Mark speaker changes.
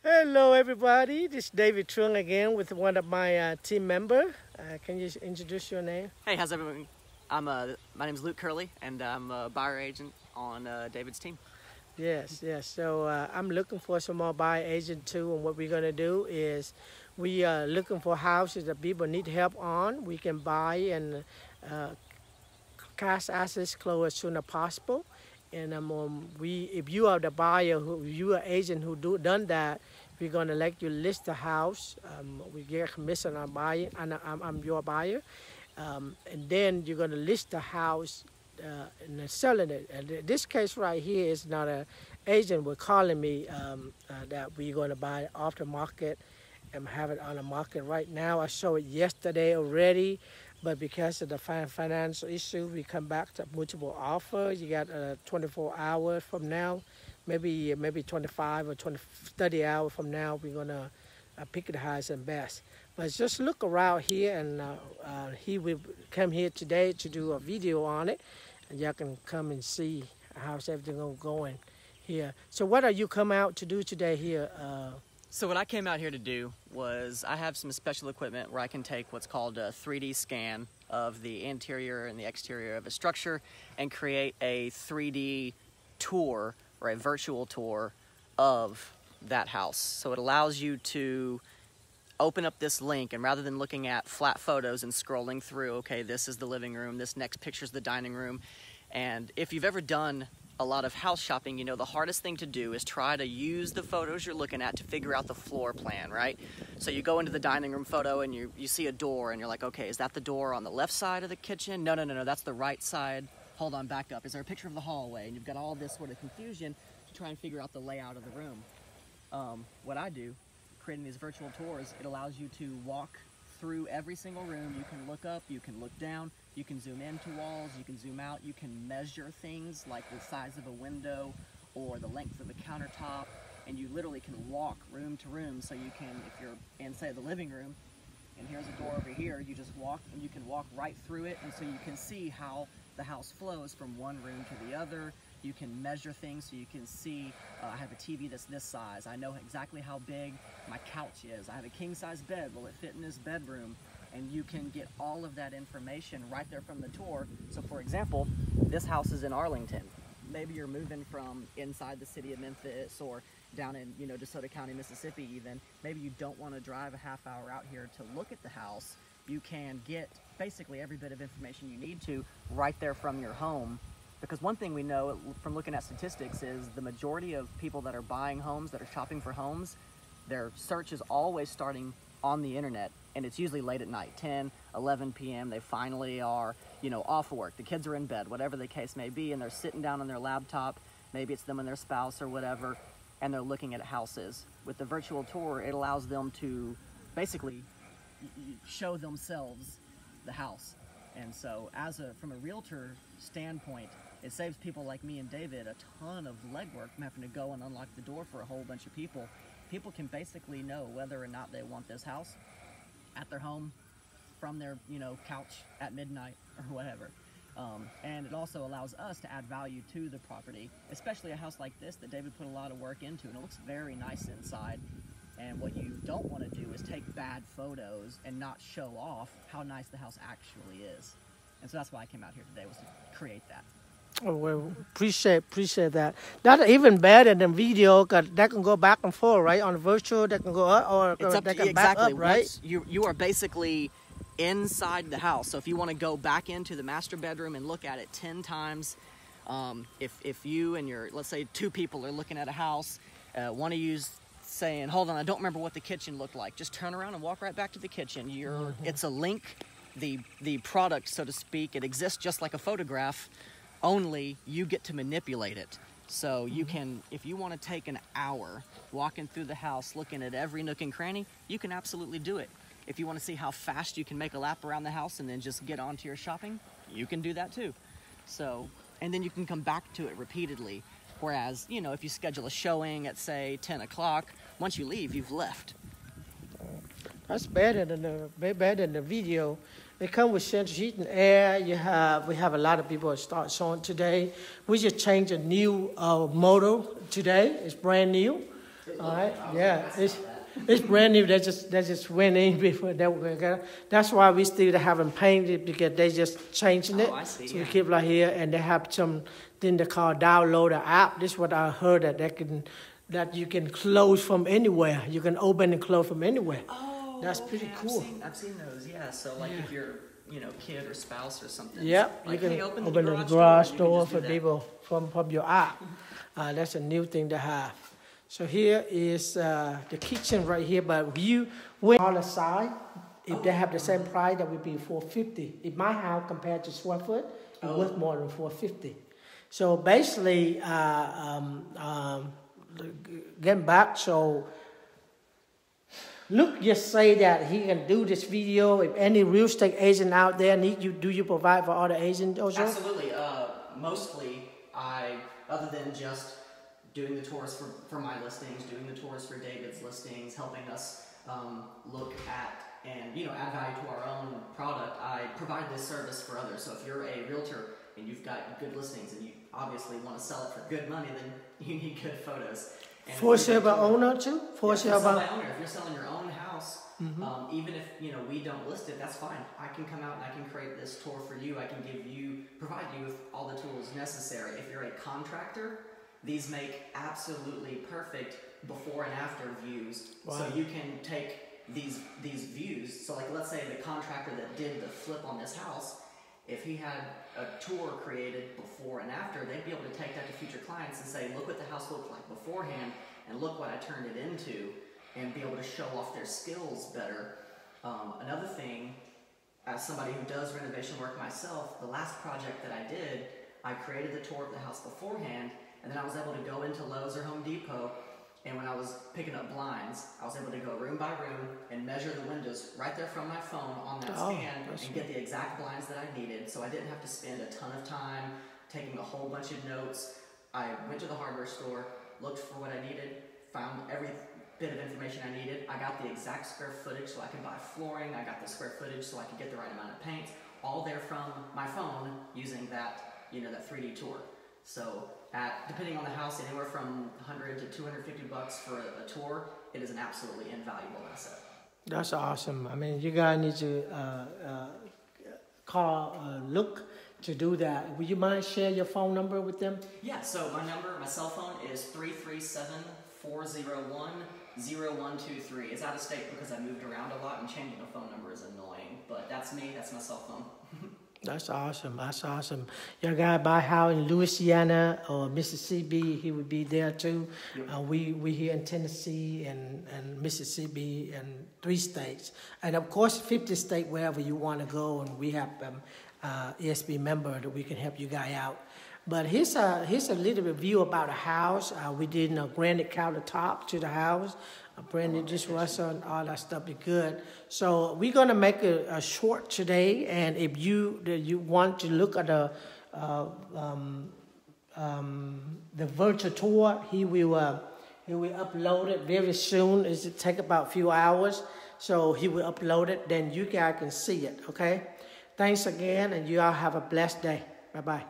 Speaker 1: Hello, everybody. This is David Trung again with one of my team members. Can you introduce your name?
Speaker 2: Hey, how's everyone? My name is Luke Curley, and I'm a buyer agent on David's team.
Speaker 1: Yes. So I'm looking for some more buyer agent too. And what we're gonna do is we are looking for houses that people need help on. We can buy and cash assets close as soon as possible. And if you are the buyer, you are agent who done that, we're gonna let you list the house. We get commission on buying, and I'm your buyer. And then you're gonna list the house and then selling it. And this case right here is not an agent. We're calling me that we're gonna buy it off the market and have it on the market right now. I showed it yesterday already. But because of the financial issue, we come back to multiple offers. You got 24 hours from now, maybe 25 or 30 hours from now, we're gonna pick the highest and best. But just look around here, and he will come here today to do a video on it, and y'all can come and see how's everything going here. So what are you come out to do today here?
Speaker 2: So what I came out here to do was I have some special equipment where I can take what's called a 3D scan of the interior and the exterior of a structure and create a 3D tour or a virtual tour of that house. So it allows you to open up this link, and rather than looking at flat photos and scrolling through, okay, this is the living room, this next picture is the dining room. And if you've ever done a lot of house shopping, you know the hardest thing to do is try to use the photos you're looking at to figure out the floor plan, right? So you go into the dining room photo and you see a door and you're like, okay, is that the door on the left side of the kitchen? No, that's the right side. Hold on, back up. Is there a picture of the hallway? And you've got all this sort of confusion to try and figure out the layout of the room. What I do, creating these virtual tours, it allows you to walk through every single room. You can look up, you can look down, you can zoom into walls, you can zoom out, you can measure things like the size of a window or the length of a countertop, and you literally can walk room to room. So you can, if you're in, say, the living room, and here's a door over here, you just walk and you can walk right through it, and so you can see how the house flows from one room to the other. You can measure things, so you can see, I have a TV that's this size. I know exactly how big my couch is. I have a king-size bed. Will it fit in this bedroom? And you can get all of that information right there from the tour. So for example, this house is in Arlington. Maybe you're moving from inside the city of Memphis or down in, DeSoto County, Mississippi even. Maybe you don't want to drive a half hour out here to look at the house. You can get basically every bit of information you need to right there from your home. Because one thing we know from looking at statistics is the majority of people that are buying homes, that are shopping for homes, their search is always starting on the internet, and it's usually late at night, 10, 11 p.m. They finally are, off work. The kids are in bed, whatever the case may be, and they're sitting down on their laptop. Maybe it's them and their spouse or whatever, and they're looking at houses. With the virtual tour, it allows them to basically show themselves the house. And so from a realtor standpoint, it saves people like me and David a ton of legwork from having to go and unlock the door for a whole bunch of people. People can basically know whether or not they want this house at their home, from their couch at midnight or whatever. And it also allows us to add value to the property, especially a house like this that David put a lot of work into, and it looks very nice inside. And what you don't want to do is take bad photos and not show off how nice the house actually is. And so that's why I came out here today, was to create that.
Speaker 1: Oh, well, appreciate that. That's even better than video, because that can go back and forth, right? On virtual, that can go up, or they can back up, right?
Speaker 2: You are basically inside the house. So if you want to go back into the master bedroom and look at it 10 times, if you and let's say 2 people are looking at a house, one of you's saying, hold on, I don't remember what the kitchen looked like, just turn around and walk right back to the kitchen. It's a link. The product, so to speak, it exists just like a photograph, only you get to manipulate it. So you can, if you want to take an hour walking through the house, looking at every nook and cranny, you can absolutely do it. If you want to see how fast you can make a lap around the house and then just get on to your shopping, you can do that too. So, and then you can come back to it repeatedly. Whereas, if you schedule a showing at, say, 10 o'clock, once you leave, you've left.
Speaker 1: That's better than the video. They come with central heat and air. We have a lot of people that start showing today. We just changed a new model today. It's brand new. All right, yeah, it's brand new. They just went in before that's why we still haven't painted because they just changing it.
Speaker 2: Oh, I see.
Speaker 1: So
Speaker 2: Yeah.
Speaker 1: we keep like here, and they have some thing they call download an app. This is what I heard that you can close from anywhere. You can open and close from anywhere.
Speaker 2: Oh,
Speaker 1: That's pretty cool.
Speaker 2: I've seen those. Yeah. So like if you're kid or spouse or something.
Speaker 1: Yep,
Speaker 2: Like,
Speaker 1: you can
Speaker 2: hey, open
Speaker 1: open
Speaker 2: the
Speaker 1: the
Speaker 2: garage
Speaker 1: garage
Speaker 2: door,
Speaker 1: door
Speaker 2: and you
Speaker 1: for
Speaker 2: can just do
Speaker 1: people from your app. That's a new thing to have. So here is the kitchen right here, but you went on the side. If they have the same price, that would be $450. In my house, compared to square foot, it worth more than $450. So basically, getting back, so Luke just say that he can do this video. If any real estate agent out there do you provide for other agents also?
Speaker 2: Absolutely. Mostly, other than just doing the tours for my listings, doing the tours for David's listings, helping us look at and add value to our own product, I provide this service for others. So if you're a realtor and you've got good listings and you obviously want to sell it for good money, then you need good photos. And
Speaker 1: for sale by owner too? For sale by
Speaker 2: owner. If you're selling your own house, even if we don't list it, that's fine. I can come out and I can create this tour for you. I can provide you with all the tools necessary. If you're a contractor, these make absolutely perfect before and after views. Wow. So you can take these views. So like let's say the contractor that did the flip on this house, if he had a tour created before and after, they'd be able to take that to future clients and say, look what the house looked like beforehand and look what I turned it into, and be able to show off their skills better. Another thing, as somebody who does renovation work myself, the last project that I did, I created the tour of the house beforehand, and then I was able to go into Lowe's or Home Depot, and when I was picking up blinds, I was able to go room by room and measure the windows right there from my phone on that scan and get the exact blinds that I needed, so I didn't have to spend a ton of time taking a whole bunch of notes. I went to the hardware store, looked for what I needed, found every bit of information I needed. I got the exact square footage so I could buy flooring. I got the square footage so I could get the right amount of paint, all there from my phone using that, that 3D tour. So depending on the house, anywhere from $100 to $250 for a tour, it is an absolutely invaluable asset. That's awesome. I mean, you guys need to call Luke to do that. Would you mind sharing your phone number with them? Yeah, so my cell phone is 337-401-0123. It's out of state because I moved around a lot and changing a phone number is annoying, but that's me, that's my cell phone. That's awesome. That's awesome. Your guy buy house in Louisiana or Mississippi, he would be there too. Yep. We here in Tennessee and Mississippi and 3 states. And of course 50 states wherever you want to go, and we have ESB member that we can help you guy out. But here's a little review about a house. We did a granite countertop to the house, a brand new dishwasher, and all that stuff is good. So we're gonna make a short today, and if you want to look at the virtual tour, he will upload it very soon. It take about a few hours, so he will upload it. Then you guys can see it. Okay. Thanks again, and you all have a blessed day. Bye bye.